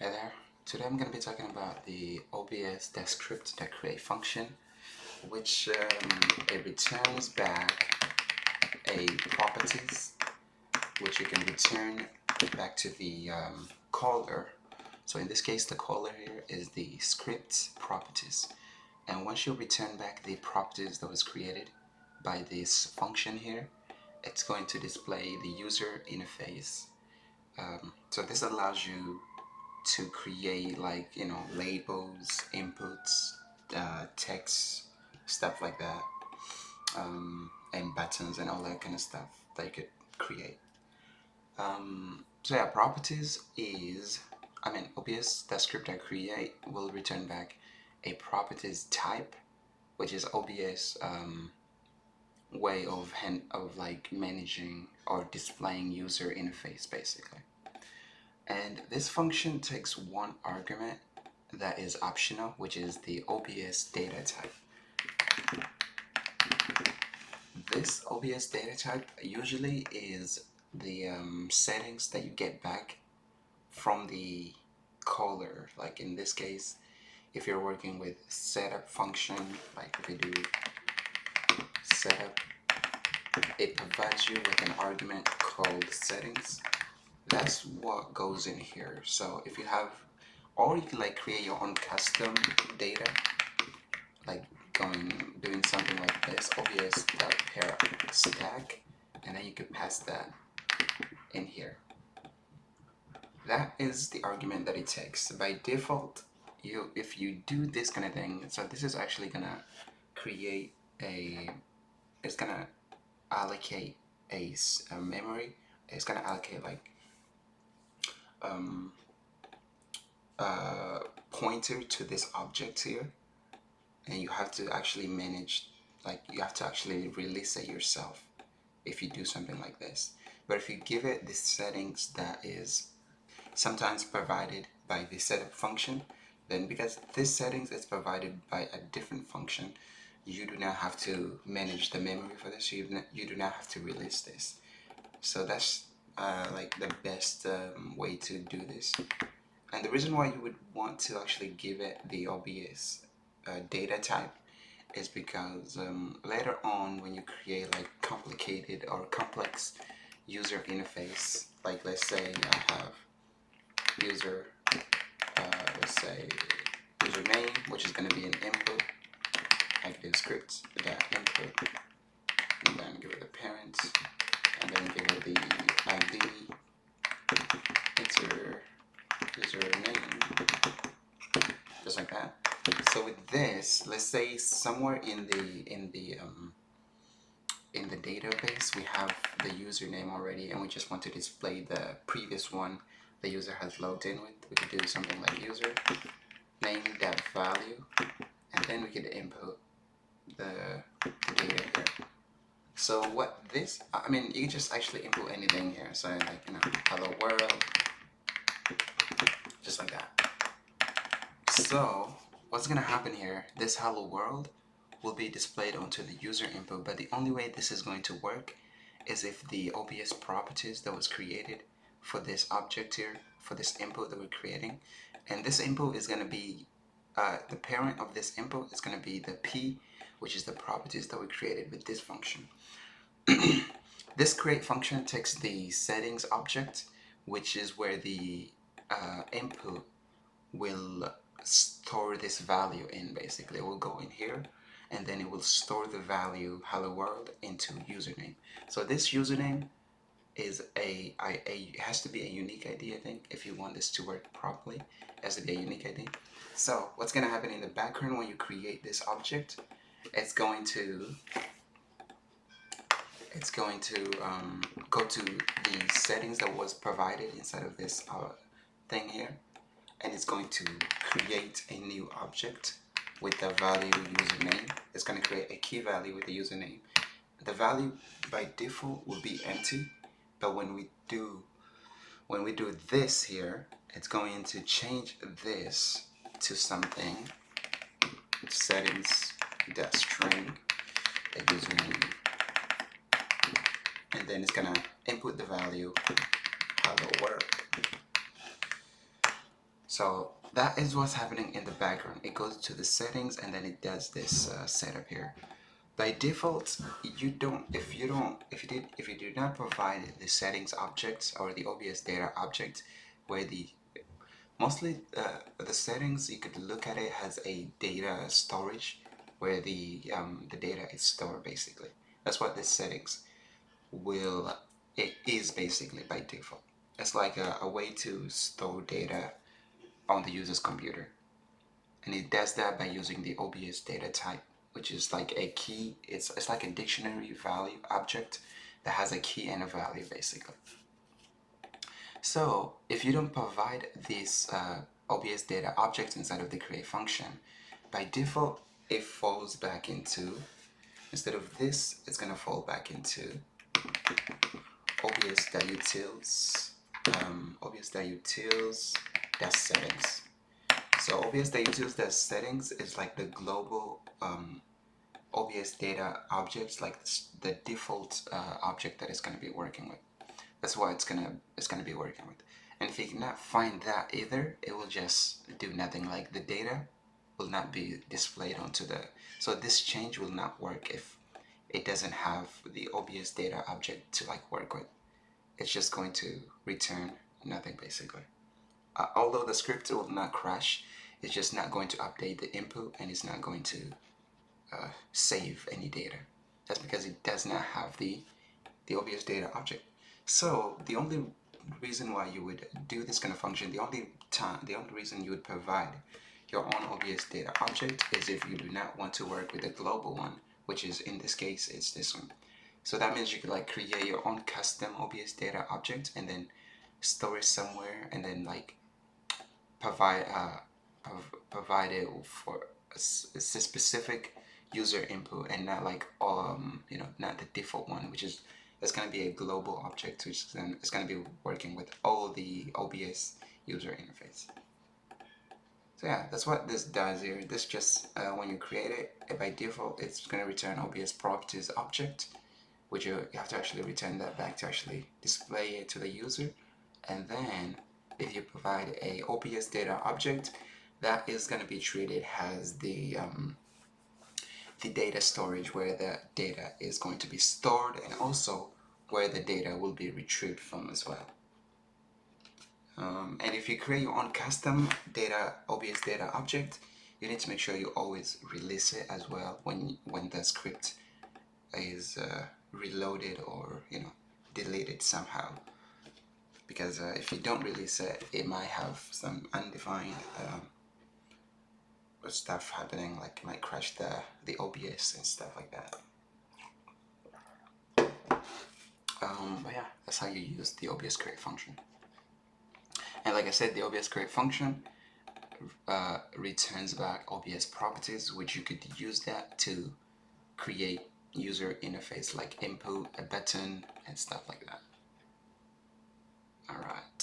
Hey there, today I'm going to be talking about the obs.script.create function, which it returns back a properties, which you can return back to the caller. So in this case, the caller here is the script properties. And once you return back the properties that was created by this function here, it's going to display the user interface. So this allows you to create, like, labels, inputs, text, stuff like that, and buttons and all that kind of stuff that you could create. So yeah, properties is, obs.script.create will return back a properties type, which is OBS way of like managing or displaying user interface basically. And this function takes one argument that is optional, which is the OBS data type. This OBS data type usually is the settings that you get back from the caller. Like in this case, if you're working with setup function, like if you do setup, it provides you with an argument called settings. That's what goes in here. So if you have, or you can like create your own custom data, like doing something like this, obs.pair stack, and then you could pass that in here. That is the argument that it takes. By default, if you do this kind of thing, so this is actually gonna create it's gonna allocate a memory. It's gonna allocate like pointer to this object here, and you have to actually manage, like you have to actually release it yourself if you do something like this. But if you give it the settings that is sometimes provided by the setup function, then because this settings is provided by a different function, you do not have to manage the memory for this. You do not have to release this. So that's like the best way to do this. And the reason why you would want to actually give it the OBS data type is because later on when you create like complicated or complex user interface, like let's say I have user, let's say username, which is going to be an input. I can do scripts with that input, and then give it the parents, and then give it the ID, enter username, just like that. So with this, let's say somewhere in the database we have the username already, and we just want to display the previous one the user has logged in with. We could do something like user name that value, and then we could input the data here. So what this, you can just actually input anything here. So like, hello world, just like that. So what's gonna happen here, this hello world will be displayed onto the user input, but the only way this is going to work is if the OBS properties that was created for this object here, for this input that we're creating, and this input is going to be the parent of this input is going to be the P, which is the properties that we created with this function. This create function takes the settings object, which is where the input will store this value in. Basically, it will go in here, and then it will store the value hello world into username. So this username is it has to be a unique ID, I think, if you want this to work properly. It has to be a unique ID. So what's going to happen in the background when you create this object, it's going to go to the settings that was provided inside of this thing here, and it's going to create a new object with the value username. It's going to create a key value with the username. The value by default will be empty, but when we do this here, it's going to change this to something, settings.string, a username, and then it's gonna input the value hello world. So that is what's happening in the background. It goes to the settings and then it does this setup here. By default, if you do not provide the settings object or the OBS data object, where mostly the settings, you could look at it as a data storage, where the data is stored basically. That's what this settings it is basically by default. It's like a way to store data on the user's computer, and it does that by using the OBS data type, which is like a key. It's like a dictionary value object that has a key and a value basically. So if you don't provide this OBS data object inside of the create function, by default it falls back into, instead of this, it's gonna fall back into obs.utils obs.utils-settings. So obs.utils-settings is like the global OBS data objects, like the default object that it's going to be working with. That's what it's gonna be working with. And if you cannot find that either, it will just do nothing. Like the data will not be displayed onto the, so this change will not work if it doesn't have the OBS data object to like work with. It's just going to return nothing basically. Although the script will not crash, it's just not going to update the input, and it's not going to save any data. That's because it does not have the OBS data object. So the only reason why you would do this kind of function, the only reason you would provide your own OBS data object is if you do not want to work with a global one, which is, in this case, it's this one. So that means you could like create your own custom OBS data object and then store it somewhere, and then like provide it for a specific user input, and not like not the default one, which is, it's going to be a global object, which is going to be working with all the OBS user interface. So yeah, that's what this does here. This just when you create it, by default it's going to return OBS properties object, which you have to actually return that back to actually display it to the user. And then if you provide a OBS data object, that is going to be treated as the data storage, where the data is going to be stored, and also where the data will be retrieved from as well. And if you create your own custom OBS data object, you need to make sure you always release it as well when the script is reloaded or deleted somehow. Because if you don't release it, it might have some undefined stuff happening, like it might crash the OBS and stuff like that. But yeah, that's how you use the OBS create function. And like I said, the OBS create function returns back OBS properties, which you could use that to create user interface like input, a button, and stuff like that. Alright.